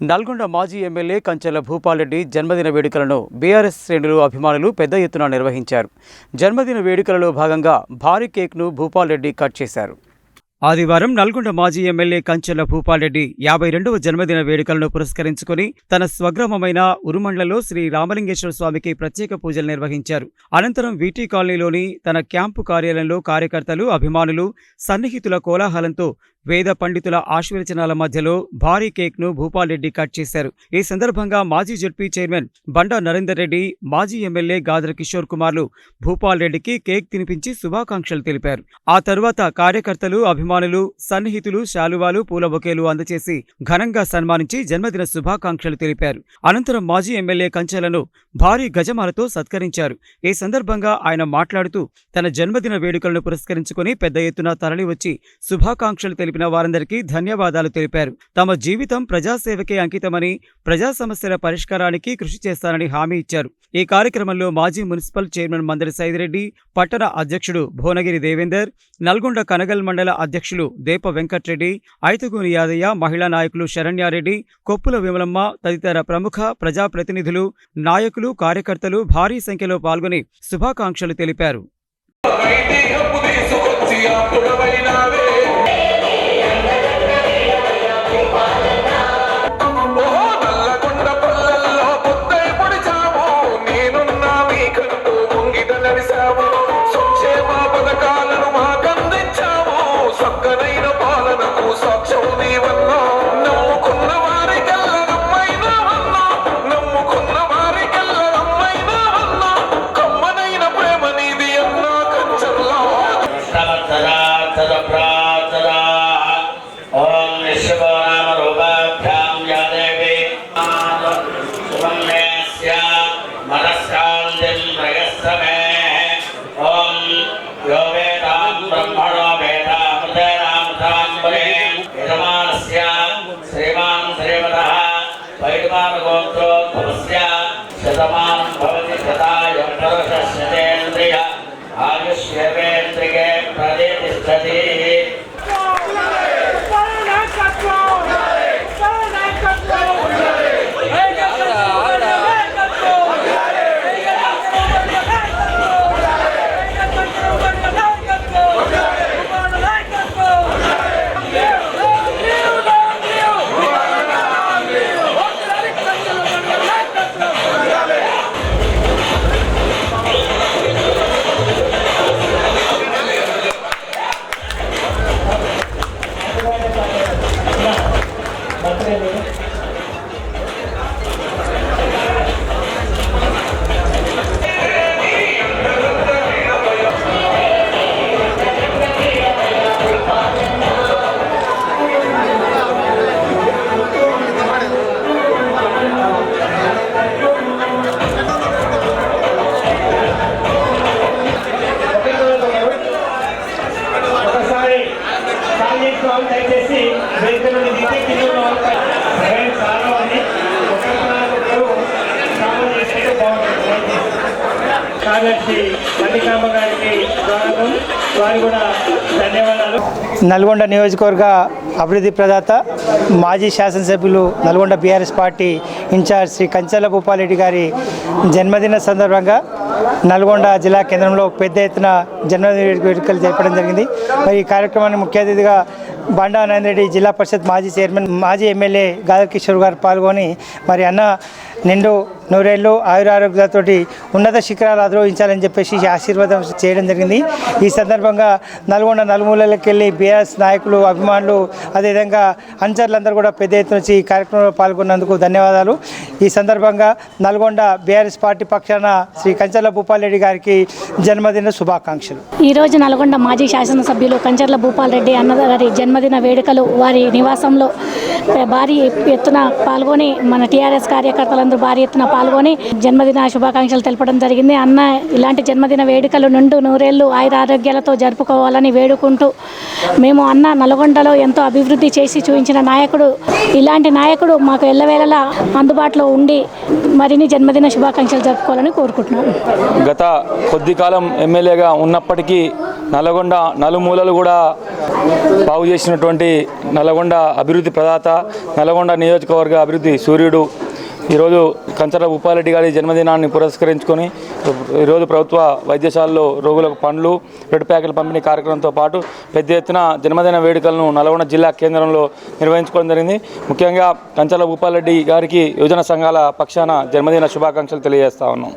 నల్గొండ మాజీ ఎమ్మెల్యే కంచెల భూపాల్రెడ్డి జన్మదిన వేడుకలను బీఆర్ఎస్ శ్రేణులు అభిమానులు పెద్ద ఎత్తున నిర్వహించారు. జన్మదిన వేడుకలలో భాగంగా భారీ కేక్ను భూపాల్రెడ్డి కట్ చేశారు. ఆదివారం నల్గొండ మాజీ ఎమ్మెల్యే కంచెల భూపాల్రెడ్డి 52వ జన్మదిన వేడుకలను పురస్కరించుకుని తన స్వగ్రామమైన ఉరుమండ్లలో శ్రీ రామలింగేశ్వర స్వామికి ప్రత్యేక పూజలు నిర్వహించారు. అనంతరం వీటీ కాలనీలోని తన క్యాంపు కార్యాలయంలో కార్యకర్తలు, అభిమానులు, సన్నిహితుల కోలాహలంతో వేద పండితుల ఆశీర్వచనాల మధ్యలో భారీ కేక్ను భూపాల్రెడ్డి కట్ చేశారు. ఈ సందర్భంగా మాజీ జెడ్పీ చైర్మన్ బండా నరేందర్ రెడ్డి, మాజీ ఎమ్మెల్యే గాదర కిషోర్ కుమార్లు భూపాల్రెడ్డికి కేక్ తినిపించి శుభాకాంక్షలు తెలిపారు. ఆ తర్వాత కార్యకర్తలు, అభిమానులు, సన్నిహితులు శాలువాలు, పూల బొకేలు అందచేసి ఘనంగా సన్మానించి జన్మదిన శుభాకాంక్షలు తెలిపారు. అనంతరం మాజీ ఎమ్మెల్యే కంచెలను భారీ గజమాలతో సత్కరించారు. ఈ సందర్భంగా ఆయన మాట్లాడుతూ తన జన్మదిన వేడుకలను పురస్కరించుకుని పెద్ద ఎత్తున తరలివచ్చి శుభాకాంక్షలు తెలిపిన వారందరికీ ధన్యవాదాలు తెలిపారు. తమ జీవితం ప్రజాసేవకే అంకితమని, ప్రజా సమస్యల పరిష్కారానికి కృషి చేస్తానని హామీ ఇచ్చారు. ఈ కార్యక్రమంలో మాజీ మున్సిపల్ చైర్మన్ మందరి సైదిరెడ్డి, పట్టణ అధ్యక్షుడు భువనగిరి దేవేందర్, నల్గొండ కనగల్ మండల అధ్యక్షులు దేప వెంకట్రెడ్డి, ఐతగూని యాదయ్య, మహిళా నాయకులు శరణ్యారెడ్డి, కొప్పుల విమలమ్మ తదితర ప్రముఖ ప్రజాప్రతినిధులు, నాయకులు, కార్యకర్తలు భారీ సంఖ్యలో పాల్గొని శుభాకాంక్షలు తెలిపారు. ఆయుష్యేంద్రికే ప్రతిష్టతి. దయచేసి వెహికల్ చాలా మంది కార్యదర్శి మల్లికాంబ గారికి స్వాగతం, వారు కూడా ధన్యవాదాలు. నల్గొండ నియోజకవర్గ అభివృద్ధి ప్రదాత, మాజీ శాసనసభ్యులు, నల్గొండ బీఆర్ఎస్ పార్టీ ఇన్ఛార్జ్ శ్రీ కంచెల భూపాల్రెడ్డి గారి జన్మదిన సందర్భంగా నల్గొండ జిల్లా కేంద్రంలో పెద్ద ఎత్తున జన్మదిన వేడుకలు జరపడం జరిగింది. మరి ఈ కార్యక్రమాన్ని ముఖ్య అతిథిగా బండా నరేందర్ రెడ్డి, జిల్లా పరిషత్ మాజీ చైర్మన్, మాజీ ఎమ్మెల్యే గాదర్ కిషోర్ గారు పాల్గొని మరి అన్న నిండు నూరేళ్ళు ఆయురారోగ్యాలతో ఉన్నత శిఖరాలు అధిరోహించాలని చెప్పేసి ఆశీర్వాదం చేయడం జరిగింది. ఈ సందర్భంగా నల్గొండ నలుమూలలకు వెళ్ళి బీఆర్ఎస్ నాయకులు, అభిమానులు, అదేవిధంగా అనుచరులందరూ కూడా పెద్ద ఎత్తున వచ్చి ఈ కార్యక్రమంలో పాల్గొన్నందుకు ధన్యవాదాలు. ఈ సందర్భంగా నల్గొండ బీఆర్ఎస్ పార్టీ పక్షాన శ్రీ కంచెల భూపాల్రెడ్డి గారికి జన్మదిన శుభాకాంక్షలు. ఈరోజు నల్గొండ మాజీ శాసనసభ్యులు కంచెల భూపాల్రెడ్డి అన్నగారి జన్మదిన వేడుకలు వారి నివాసంలో భారీ ఎత్తున పాల్గొని మన టీఆర్ఎస్ కార్యకర్తలందరూ ప్రజలందరూ భారీ ఎత్తున పాల్గొని జన్మదిన శుభాకాంక్షలు తెలపడం జరిగింది. అన్న ఇలాంటి జన్మదిన వేడుకలు నుండి నూరేళ్లు ఆయురారోగ్యాలతో జరుపుకోవాలని వేడుకుంటూ మేము అన్న నల్గొండలో ఎంతో అభివృద్ధి చేసి చూపించిన నాయకుడు, ఇలాంటి నాయకుడు మాకు ఎల్లవేళలా అందుబాటులో ఉండి మరిన్ని జన్మదిన శుభాకాంక్షలు జరుపుకోవాలని కోరుకుంటున్నాను. గత కొద్ది కాలం ఎమ్మెల్యేగా ఉన్నప్పటికీ నల్గొండ నలుమూలలు కూడా బాగు చేసినటువంటి నల్గొండ అభివృద్ధి ప్రదాత, నల్గొండ నియోజకవర్గ అభివృద్ధి సూర్యుడు ఈరోజు కంచర్ల భూపాలరెడ్డి గారి జన్మదినాన్ని పురస్కరించుకొని ఈరోజు ప్రభుత్వ వైద్యశాలలో రోగులకు పండ్లు, బ్లడ్ ప్యాకెట్ల పంపిణీ కార్యక్రమంతో పాటు పెద్ద ఎత్తున జన్మదిన వేడుకలను నల్గొండ జిల్లా కేంద్రంలో నిర్వహించుకోవడం జరిగింది. ముఖ్యంగా కంచర్ల భూపాలరెడ్డి గారికి యువజన సంఘాల పక్షాన జన్మదిన శుభాకాంక్షలు తెలియజేస్తా ఉన్నాం.